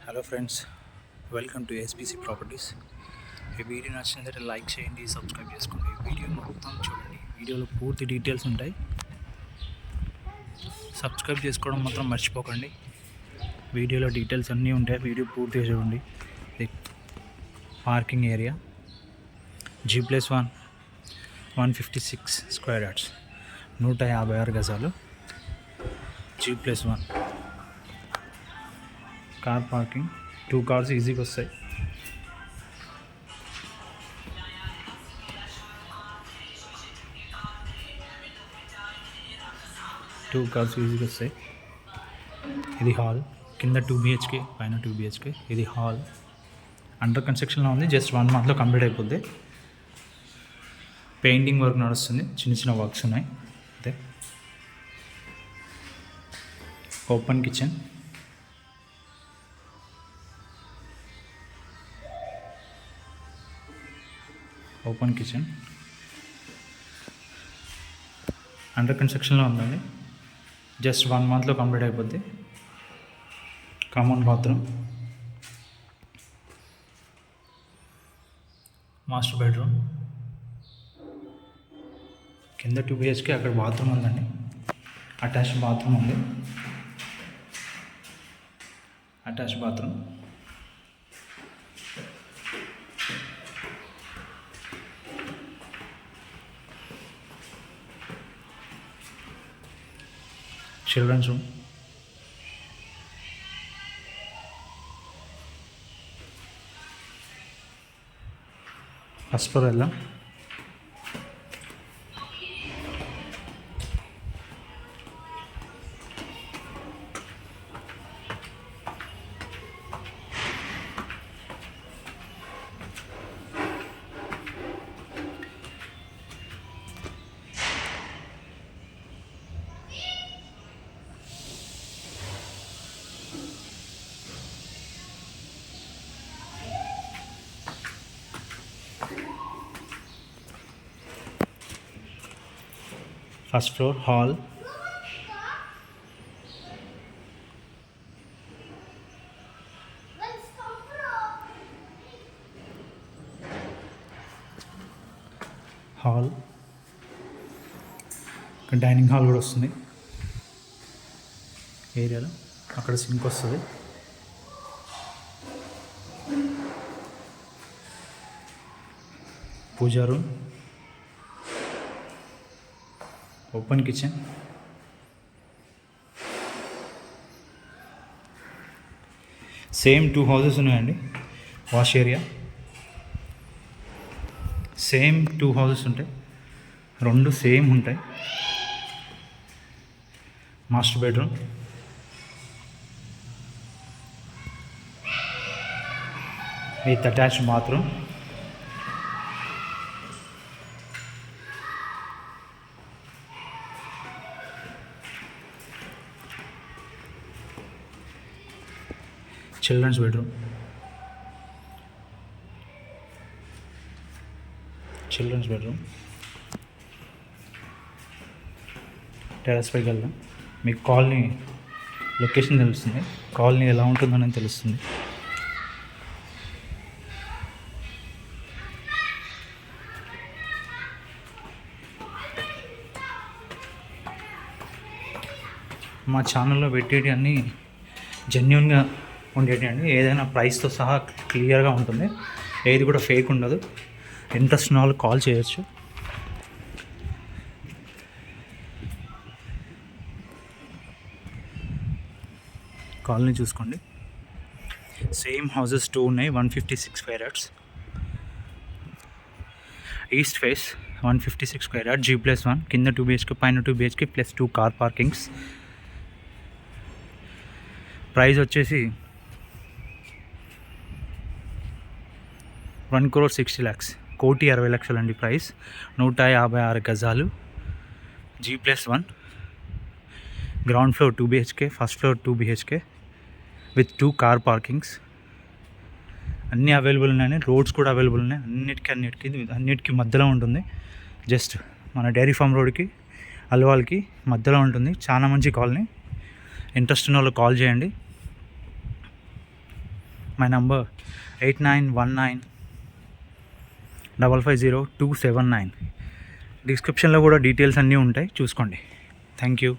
Hello friends, welcome to SBC properties. ఈ video నచ్చినట్లయితే like చేయండి, సబ్స్క్రైబ్ చేసుకోండి. వీడియో మొత్తం చూడండి, వీడియోలో పూర్తి డీటెయిల్స్ ఉంటాయి. సబ్స్క్రైబ్ చేసుకోవడం మాత్రం మర్చిపోకండి. వీడియోలో డీటెయిల్స్ అన్నీ ఉంటాయి, వీడియో పూర్తిగా చూడండి. ఇది parking area, G+1 156 square yards, 156 గజాలు, G+1 కార్ పార్కింగ్. 2 కార్స్ ఈజీగా వస్తాయి. ఇది హాల్, కింద 2 BHK, పైన 2 BHK. ఇది హాల్ అండర్ కన్స్ట్రక్షన్లో ఉంది, జస్ట్ 1 మంత్లో కంప్లీట్ అయిపోద్ది. పెయింటింగ్ వర్క్ నడుస్తుంది, చిన్న చిన్న వర్క్స్ ఉన్నాయి అంతే. ఓపెన్ కిచెన్, అండర్ కన్స్ట్రక్షన్లో ఉందండి, జస్ట్ 1 మంత్లో కంప్లీట్ అయిపోద్ది. కామన్ బాత్రూమ్, మాస్టర్ బెడ్రూమ్, కింద 2 BHK, అక్కడ బాత్రూమ్ ఉందండి, అటాచ్డ్ బాత్రూమ్ ఉంది. చిల్డ్రన్స్ రూమ్, ఫస్ట్ ఫ్లోర్ వెళ్దాం. First floor hall, dining hall కూడా వస్తుంది ఏరియాలో. అక్కడ సింక్ వస్తుంది. Puja room, open kitchen, same 2 houses ఉన్నాయండి. వాష్ ఏరియా, సేమ్ 2 హౌసెస్ ఉంటాయి, 2 సేమ్ ఉంటాయి. Master bedroom, with attached bathroom. Children's bedroom, terrace పైకి వెళ్దాం. మీకు కాలనీ లొకేషన్ తెలుస్తుంది, కాలనీ ఎలా ఉంటుందని తెలుస్తుంది. మా ఛానల్లో పెట్టేటి అన్నీ జెన్యున్గా ఉండేటి అండి. ఏదైనా ప్రైస్తో సహా క్లియర్గా ఉంటుంది, ఏది కూడా ఫేక్ ఉండదు. ఇంట్రెస్ట్ ఉన్న వాళ్ళు కాల్ చేయొచ్చు. కాలనీ చూసుకోండి, సేమ్ హౌసెస్ 2 ఉన్నాయి, 156 square yards. East face 156 square yard, G+1, కింద 2 BHK, పైన 2 BHK plus 2 car parkings. Price వచ్చేసి 1,60,00,000, 1,60,00,000 అండి ప్రైస్. 156 గజాలు, G+1, ground floor 2 BHK, first floor 2 BHK with 2 car parkings. అన్నీ అవైలబుల్ ఉన్నాయి, రోడ్స్ కూడా అవైలబుల్ ఉన్నాయి. అన్నిటికీ మధ్యలో ఉంటుంది. జస్ట్ మన డైరీ ఫామ్ రోడ్కి అల్వాల్కి మధ్యలో ఉంటుంది. చాలా మంచి కాలనీ. ఇంట్రెస్ట్ ఉన్న వాళ్ళు కాల్ చేయండి. My number 8919550279. డిస్క్రిప్షన్లో కూడా డీటెయిల్స్ అన్నీ ఉంటాయి, చూసుకోండి. Thank you.